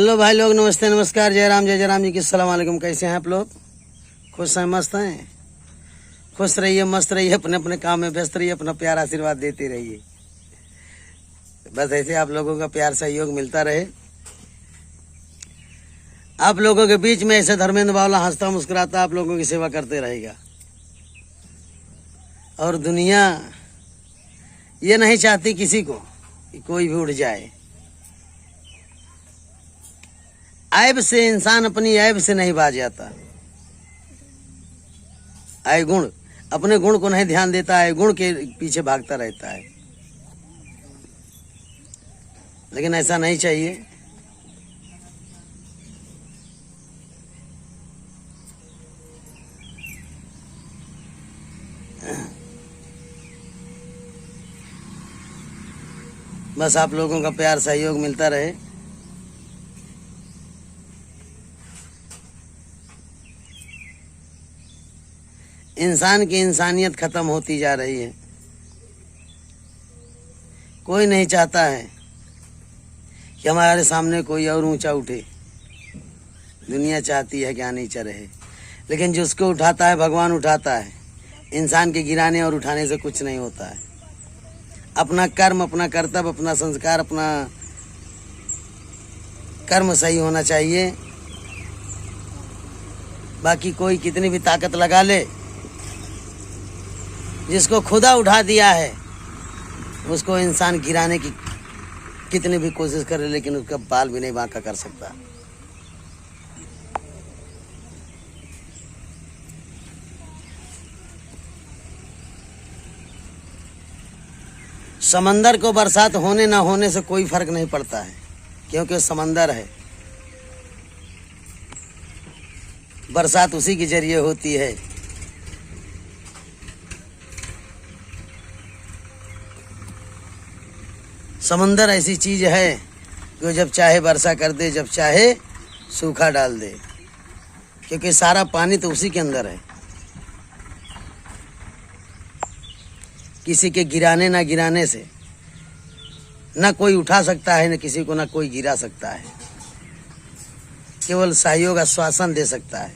Hello भाई लोग, नमस्ते नमस्कार, जय राम जी की सलाम वालेकुम। कैसे हैं आप लोग? खुश हैं, मस्त हैं? खुश रहिए, मस्त रहिए, अपने अपने काम में व्यस्त रहिए, अपना प्यार आशीर्वाद देते रहिए। बस ऐसे आप लोगों का प्यार सहयोग मिलता रहे। आप लोगों के बीच में ऐसे धर्मेंद्र बावला हंसता मुस्कुराता आप लोगों की सेवा करते रहेगा। और दुनिया ये नहीं चाहती किसी को कि कोई भी उड़ जाए। ऐब से इंसान अपनी ऐब से नहीं बाज जाता। आय गुण, अपने गुण को नहीं ध्यान देता है, गुण के पीछे भागता रहता है। लेकिन ऐसा नहीं चाहिए। बस आप लोगों का प्यार सहयोग मिलता रहे। इंसान की इंसानियत खत्म होती जा रही है। कोई नहीं चाहता है कि हमारे सामने कोई और ऊंचा उठे। दुनिया चाहती है कि नीचा रहे, लेकिन जिसको उठाता है भगवान उठाता है। इंसान के गिराने और उठाने से कुछ नहीं होता है। अपना कर्म, अपना कर्तव्य, अपना संस्कार, अपना कर्म सही होना चाहिए। बाकी कोई कितनी भी ताकत लगा ले, जिसको खुदा उठा दिया है उसको इंसान गिराने की कितनी भी कोशिश करे, लेकिन उसका बाल भी नहीं बांका कर सकता। समंदर को बरसात होने ना होने से कोई फर्क नहीं पड़ता है, क्योंकि समंदर है। बरसात उसी के जरिए होती है। समंदर ऐसी चीज है कि जब चाहे वर्षा कर दे, जब चाहे सूखा डाल दे, क्योंकि सारा पानी तो उसी के अंदर है। किसी के गिराने ना गिराने से ना कोई उठा सकता है, न किसी को ना कोई गिरा सकता है। केवल सहयोग आश्वासन दे सकता है।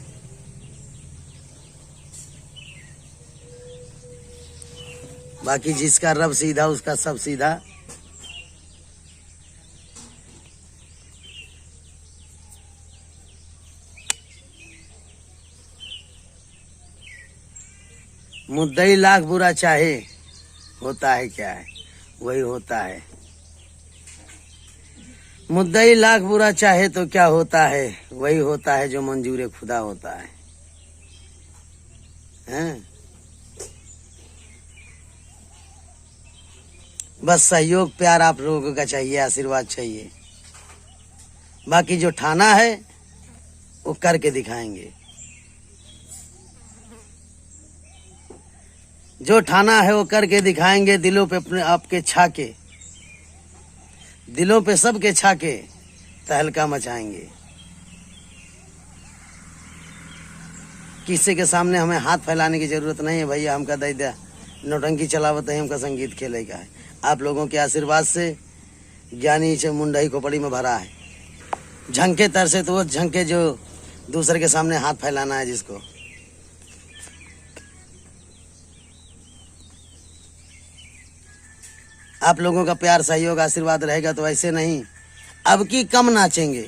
बाकी जिसका रब सीधा उसका सब सीधा। मुद्दई लाख बुरा चाहे, होता है क्या है वही होता है। मुद्दई लाख बुरा चाहे तो क्या होता है, वही होता है जो मंजूर खुदा होता है। हैं? बस सहयोग प्यार आप लोगों का चाहिए, आशीर्वाद चाहिए। बाकी जो ठाना है वो करके दिखाएंगे। जो ठाना है वो करके दिखाएंगे। दिलों पे अपने आपके छाके, दिलों पे सबके छाके तहलका मचाएंगे। किसी के सामने हमें हाथ फैलाने की जरूरत नहीं है। भैया हमका दे दिया नौटंकी चलावत है, हमका संगीत खेलेगा है। आप लोगों के आशीर्वाद से ज्ञानी से मुंडई खोपड़ी में भरा है। झंके तरसे तो वो झंके जो दूसरे के सामने हाथ फैलाना है जिसको। आप लोगों का प्यार सहयोग आशीर्वाद रहेगा तो ऐसे नहीं, अब की कम नाचेंगे,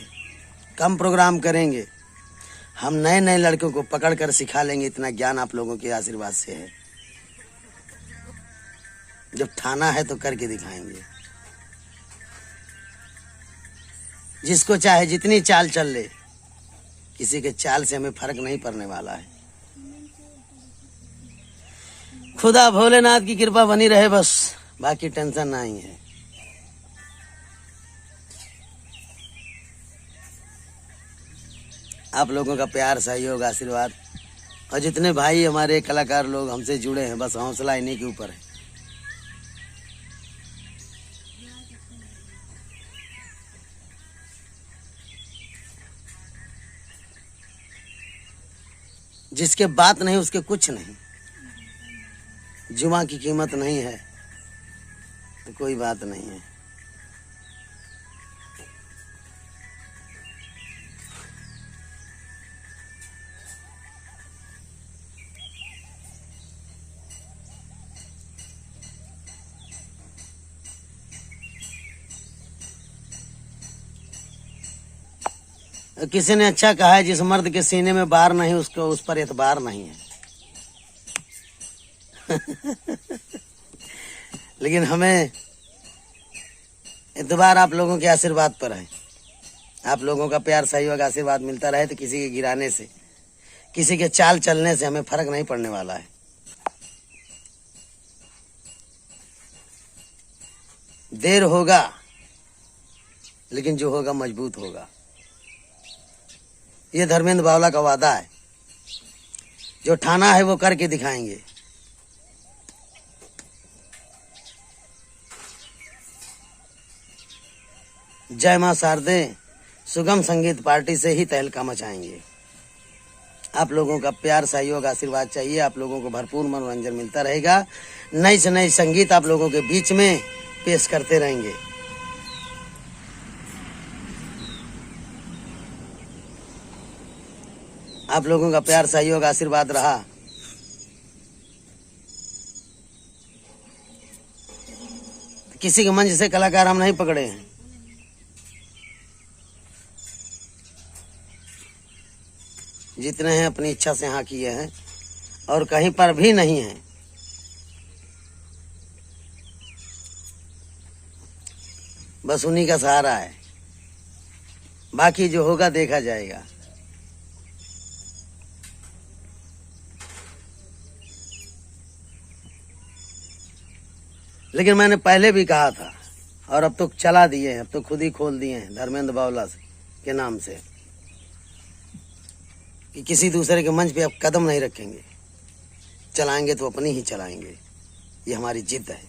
कम प्रोग्राम करेंगे। हम नए नए लड़कों को पकड़ कर सिखा लेंगे। इतना ज्ञान आप लोगों के आशीर्वाद से है। जब ठाना है तो करके दिखाएंगे। जिसको चाहे जितनी चाल चल ले, किसी के चाल से हमें फर्क नहीं पड़ने वाला है। खुदा भोलेनाथ की कृपा बनी रहे बस, बाकी टेंशन नहीं है। आप लोगों का प्यार सहयोग आशीर्वाद और जितने भाई हमारे कलाकार लोग हमसे जुड़े हैं, बस हौसला इन्हीं के ऊपर है। जिसके बात नहीं उसके कुछ नहीं। जुमा की कीमत नहीं है तो कोई बात नहीं है। किसी ने अच्छा कहा है, जिस मर्द के सीने में बार नहीं उसको उस पर एतबार नहीं है। लेकिन हमें एतबार आप लोगों के आशीर्वाद पर है। आप लोगों का प्यार सहयोग आशीर्वाद मिलता रहे तो किसी के गिराने से, किसी के चाल चलने से हमें फर्क नहीं पड़ने वाला है। देर होगा लेकिन जो होगा मजबूत होगा। ये धर्मेंद्र बावला का वादा है, जो ठाना है वो करके दिखाएंगे। जय मां शारदे सुगम संगीत पार्टी से ही तहलका मचाएंगे। आप लोगों का प्यार सहयोग आशीर्वाद चाहिए। आप लोगों को भरपूर मनोरंजन मिलता रहेगा। नई से नई संगीत आप लोगों के बीच में पेश करते रहेंगे। आप लोगों का प्यार सहयोग आशीर्वाद रहा तो किसी के मंच से कलाकार हम नहीं पकड़े हैं। जितने हैं अपनी इच्छा से यहाँ किए हैं और कहीं पर भी नहीं है। बस उन्हीं का सहारा है, बाकी जो होगा देखा जाएगा। लेकिन मैंने पहले भी कहा था और अब तो चला दिए हैं, अब तो खुद ही खोल दिए हैं धर्मेंद्र बावला के नाम से कि किसी दूसरे के मंच पे अब कदम नहीं रखेंगे। चलाएंगे तो अपनी ही चलाएंगे, ये हमारी जिद है।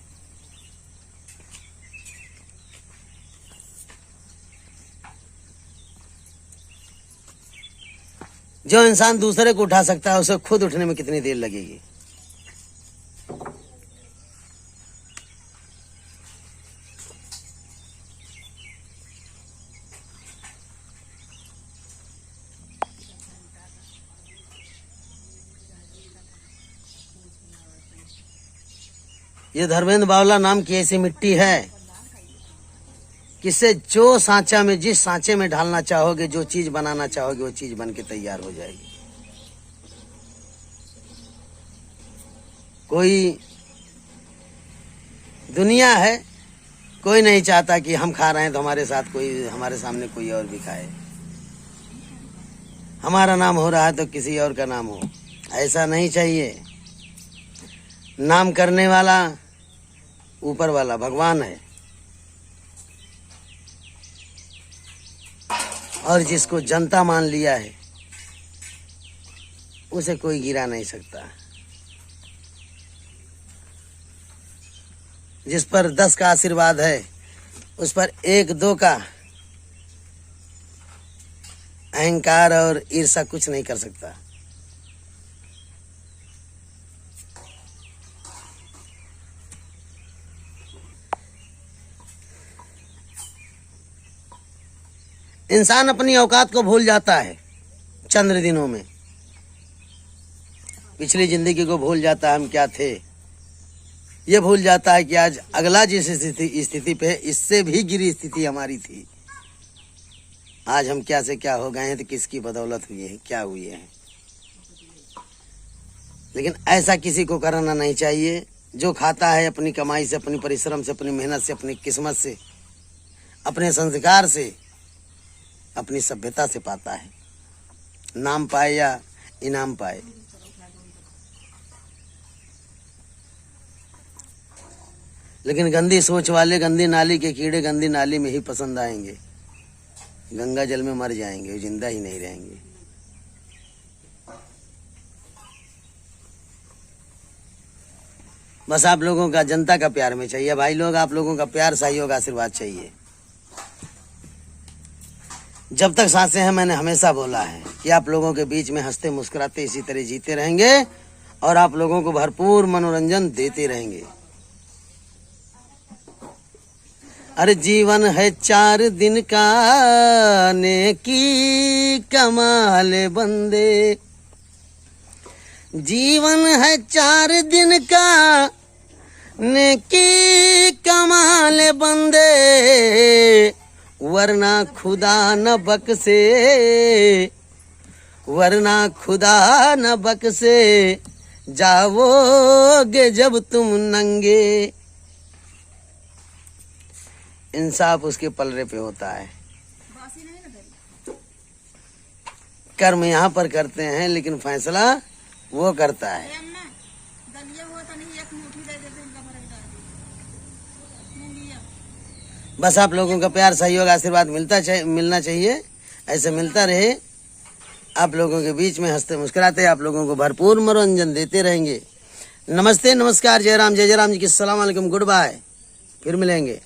जो इंसान दूसरे को उठा सकता है उसे खुद उठने में कितनी देर लगेगी। ये धर्मेंद्र बावला नाम की ऐसी मिट्टी है किसे जो सांचा में, जिस सांचे में ढालना चाहोगे, जो चीज बनाना चाहोगे वो चीज बन के तैयार हो जाएगी। कोई दुनिया है, कोई नहीं चाहता कि हम खा रहे हैं तो हमारे साथ कोई, हमारे सामने कोई और भी खाए। हमारा नाम हो रहा है तो किसी और का नाम हो, ऐसा नहीं चाहिए। नाम करने वाला ऊपर वाला भगवान है और जिसको जनता मान लिया है उसे कोई गिरा नहीं सकता। जिस पर 10 का आशीर्वाद है उस पर 1-2 का अहंकार और ईर्ष्या कुछ नहीं कर सकता। इंसान अपनी औकात को भूल जाता है चंद्र दिनों में, पिछली जिंदगी को भूल जाता है हम क्या थे। ये भूल जाता है कि आज अगला जिस स्थिति पे, इससे भी गिरी स्थिति हमारी थी। आज हम क्या से क्या हो गए हैं तो किसकी बदौलत हुई है, क्या हुई है। लेकिन ऐसा किसी को करना नहीं चाहिए। जो खाता है अपनी कमाई से, अपनी परिश्रम से, अपनी मेहनत से, अपनी किस्मत से, अपने संस्कार से, अपनी सभ्यता से पाता है। नाम पाए या इनाम पाए। लेकिन गंदी सोच वाले गंदी नाली के कीड़े गंदी नाली में ही पसंद आएंगे, गंगा जल में मर जाएंगे, जिंदा ही नहीं रहेंगे। बस आप लोगों का जनता का प्यार में चाहिए भाई लोग, आप लोगों का प्यार सहयोग आशीर्वाद चाहिए। जब तक सांसें हैं मैंने हमेशा बोला है कि आप लोगों के बीच में हंसते मुस्कुराते इसी तरह जीते रहेंगे और आप लोगों को भरपूर मनोरंजन देते रहेंगे। अरे जीवन है 4 दिन का, नेकी कमाल बंदे। जीवन है 4 दिन का, नेकी कमाल बंदे। वरना खुदा न बख्शे, वरना खुदा न बख्शे, जाओगे जब तुम नंगे। इंसाफ उसके पलरे पे होता है। कर्म यहाँ पर करते हैं लेकिन फैसला वो करता है। बस आप लोगों का प्यार सहयोग आशीर्वाद मिलना चाहिए, ऐसे मिलता रहे। आप लोगों के बीच में हंसते मुस्कुराते आप लोगों को भरपूर मनोरंजन देते रहेंगे। नमस्ते, नमस्कार, जय राम जी की, सलाम अलैकुम, गुड बाय। फिर मिलेंगे।